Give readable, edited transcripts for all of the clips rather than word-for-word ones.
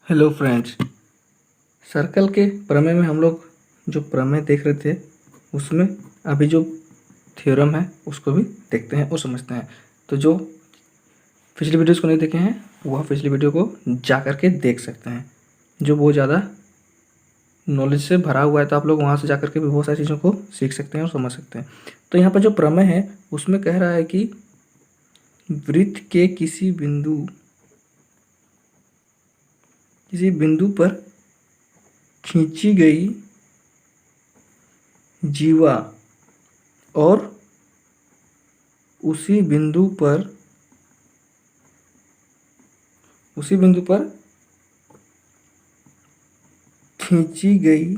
Hello friends. Circle के प्रमेय में हम लोग जो प्रमेय देख रहे थे उसमें अभी जो थ्योरम है उसको भी देखते हैं और समझते हैं। तो जो पिछली वीडियोस को नहीं देखे हैं वह पिछली वीडियो को जा कर के देख सकते हैं, जो बहुत ज़्यादा नॉलेज से भरा हुआ है। तो आप लोग वहाँ से जा कर के भी बहुत सारी चीज़ों को सीख सकते हैं और समझ सकते हैं। तो यहाँ पर जो प्रमेय है उसमें कह रहा है कि वृत्त के किसी बिंदु पर खींची गई जीवा और उसी बिंदु पर खींची गई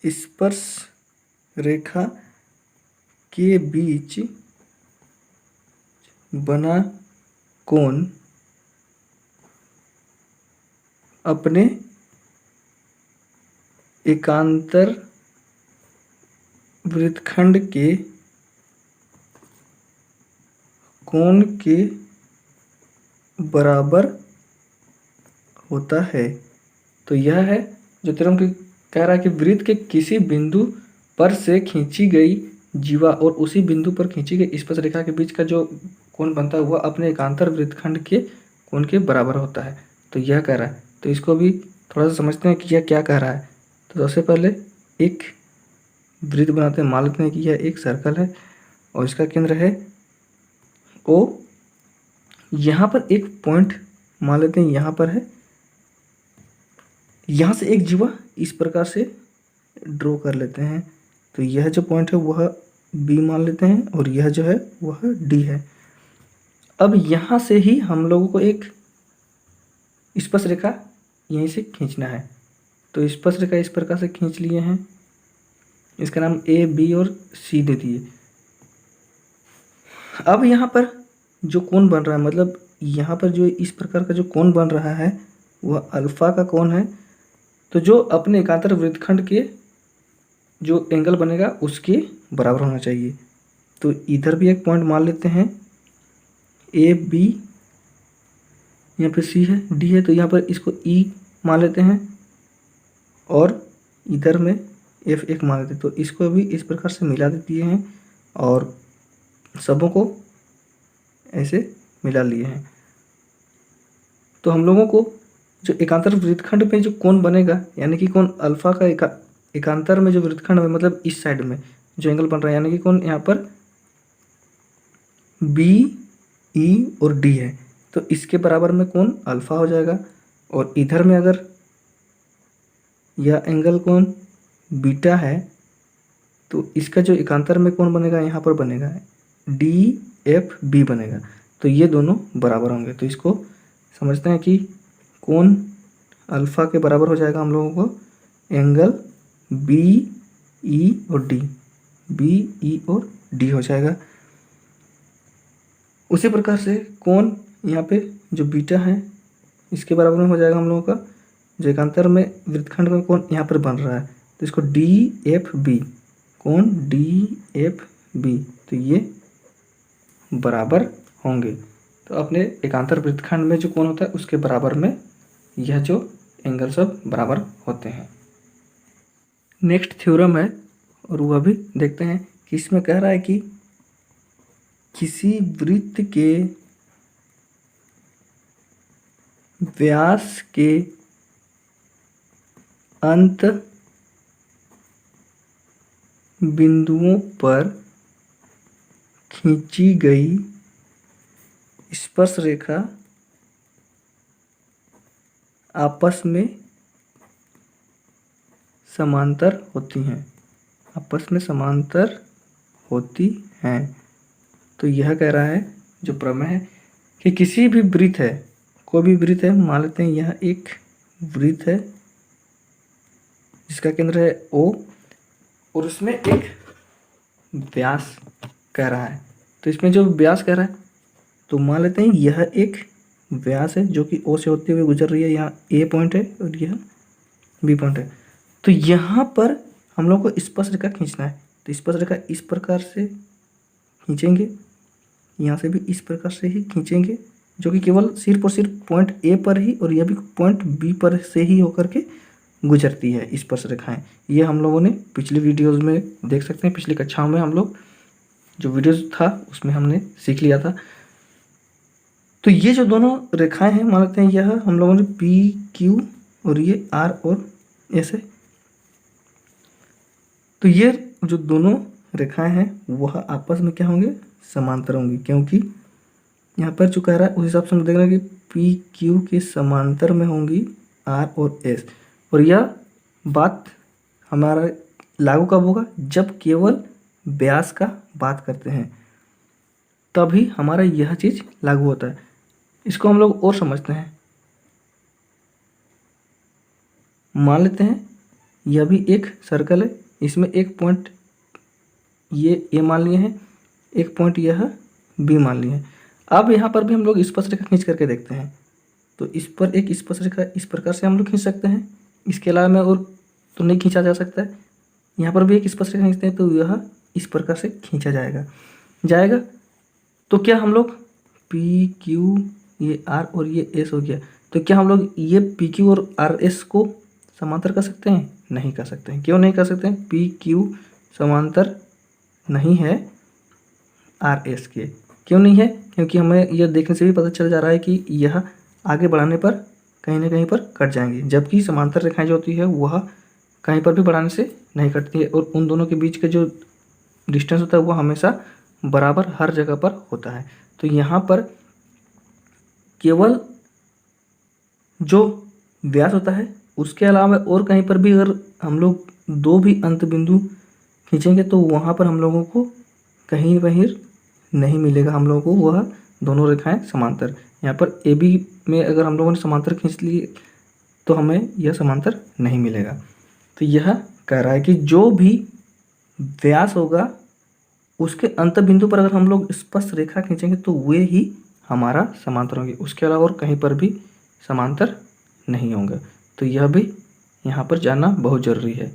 स्पर्श रेखा के बीच बना कोण अपने एकांतर वृत्तखंड के कोण के बराबर होता है। तो यह है जो थ्योरम कह रहा है कि वृत्त के किसी बिंदु पर से खींची गई जीवा और उसी बिंदु पर खींची गई स्पर्श रेखा के बीच का जो कोण बनता है वह अपने एकांतर वृत्तखंड के कोण के बराबर होता है। तो यह कह रहा है, तो इसको भी थोड़ा सा समझते हैं कि यह क्या कह रहा है। तो सबसे पहले एक वृत्त बनाते हैं। मान लेते हैं कि यह एक सर्कल है और इसका केंद्र है ओ। यहाँ पर एक पॉइंट मान लेते हैं यहाँ पर है, यहाँ से एक जीवा इस प्रकार से ड्रॉ कर लेते हैं। तो यह जो पॉइंट है वह बी मान लेते हैं और यह जो है वह डी है। अब यहाँ से ही हम लोगों को एक स्पर्श रेखा यहीं से खींचना है। तो स्पर्श रेखा इस प्रकार से खींच लिए हैं, इसका नाम ए बी और सी दे दिए। अब यहाँ पर जो कोण बन रहा है, मतलब यहाँ पर जो इस प्रकार का जो कोण बन रहा है वह अल्फा का कोण है। तो जो अपने एकांतर वृत्तखंड के जो एंगल बनेगा उसके बराबर होना चाहिए। तो इधर भी एक पॉइंट मान लेते हैं ए बी, यहाँ पे सी है डी है, तो यहाँ पर इसको ई मान लेते हैं और इधर में एफ एक मान लेते हैं। तो इसको भी इस प्रकार से मिला देती हैं और सबों को ऐसे मिला लिए हैं। तो हम लोगों को जो एकांतर वृत्तखंड में जो कोण बनेगा, यानी कि कोण अल्फा का एकांतर में जो वृत्तखंड में, मतलब इस साइड में जो एंगल बन रहा है, यानी कि कोण यहाँ पर बी ई और डी है, तो इसके बराबर में कोण अल्फा हो जाएगा। और इधर में अगर यह एंगल कोण बीटा है तो इसका जो एकांतर में कोण बनेगा यहाँ पर बनेगा डी एफ बी बनेगा। तो ये दोनों बराबर होंगे। तो इसको समझते हैं कि कोण अल्फा के बराबर हो जाएगा हम लोगों को एंगल बी ई और डी, बी ई और डी हो जाएगा। उसी प्रकार से कोण यहाँ पे जो बीटा है इसके बराबर में हो जाएगा हम लोगों का जो एकांतर में वृत्तखंड में कोण यहाँ पर बन रहा है, तो इसको डी एफ बी, कोण डी एफ बी, तो ये बराबर होंगे। तो अपने एकांतर वृत्तखंड में जो कोण होता है उसके बराबर में यह जो एंगल सब बराबर होते हैं। नेक्स्ट थ्योरम है और वह भी देखते हैं कि इसमें कह रहा है कि किसी वृत्त के व्यास के अंत बिंदुओं पर खींची गई स्पर्श रेखा आपस में समांतर होती हैं, आपस में समांतर होती हैं। तो यह कह रहा है जो प्रमेय है कि किसी भी वृत्त है, कोई भी वृत्त है, मान लेते हैं यह एक वृत्त है जिसका केंद्र है ओ और उसमें एक व्यास कह रहा है। तो इसमें जो व्यास कह रहा है तो मान लेते हैं यह एक व्यास है जो कि ओ से होते हुए गुजर रही है। यहाँ ए पॉइंट है और यह बी पॉइंट है। तो यहाँ पर हम लोग को स्पर्श रेखा खींचना है। तो स्पर्श रेखा इस प्रकार से खींचेंगे, यहाँ से भी इस प्रकार से ही खींचेंगे जो कि केवल सिर्फ और सिर्फ पॉइंट ए पर ही, और यह भी पॉइंट बी पर से ही होकर के गुजरती है स्पर्श रेखाएं। ये हम लोगों ने पिछली वीडियोस में देख सकते हैं, पिछली कक्षाओं में हम लोग जो वीडियोस था उसमें हमने सीख लिया था। तो ये जो दोनों रेखाएं हैं, मान लेते हैं यह हम लोगों ने पी क्यू और ये आर और एस है। तो ये जो दोनों रेखाएं हैं वह आपस में क्या होंगे, समांतर होंगी, क्योंकि यहाँ पर जो कह रहा है उस हिसाब से हम देख रहे हैं कि पी क्यू के समांतर में होंगी आर और एस। और यह बात हमारा लागू कब होगा, जब केवल व्यास का बात करते हैं तभी हमारा यह चीज़ लागू होता है। इसको हम लोग और समझते हैं। मान लेते हैं यह भी एक सर्कल है, इसमें एक पॉइंट ये ए मान लिए हैं, एक पॉइंट यह बी मान लिए हैं। अब यहाँ पर भी हम लोग स्पर्श रेखा खींच करके देखते हैं। तो इस पर एक स्पर्श रेखा इस प्रकार से हम लोग खींच सकते हैं, इसके अलावा में और तो नहीं खींचा जा सकता है। यहाँ पर भी एक स्पर्श रेखा खींचते हैं तो यह इस प्रकार से खींचा जाएगा। तो क्या हम लोग पी क्यू, ये आर और ये एस हो गया, तो क्या हम लोग ये पी क्यू और आर एस को समांतर कर सकते हैं? नहीं कर सकते हैं। क्यों नहीं कर सकते हैं? पी क्यू समांतर नहीं है आर एस के। क्यों नहीं है? क्योंकि हमें यह देखने से भी पता चल जा रहा है कि यह आगे बढ़ाने पर कहीं ना कहीं पर कट जाएंगे, जबकि समांतर रेखाएं जो होती है वह कहीं पर भी बढ़ाने से नहीं कटती है, और उन दोनों के बीच का जो डिस्टेंस होता है वह हमेशा बराबर हर जगह पर होता है। तो यहाँ पर केवल जो व्यास होता है उसके अलावा और कहीं पर भी अगर हम लोग दो भी अंत बिंदु खींचेंगे तो वहाँ पर हम लोगों को कहीं वहीं नहीं मिलेगा हम लोगों को वह दोनों रेखाएं समांतर। यहाँ पर ए बी में अगर हम लोगों ने समांतर खींच लिए तो हमें यह समांतर नहीं मिलेगा। तो यह कह रहा है कि जो भी व्यास होगा उसके अंत बिंदु पर अगर हम लोग स्पर्श रेखा खींचेंगे तो वे ही हमारा समांतर होंगे, उसके अलावा और कहीं पर भी समांतर नहीं होंगे। तो यह भी यहाँ पर जानना बहुत ज़रूरी है।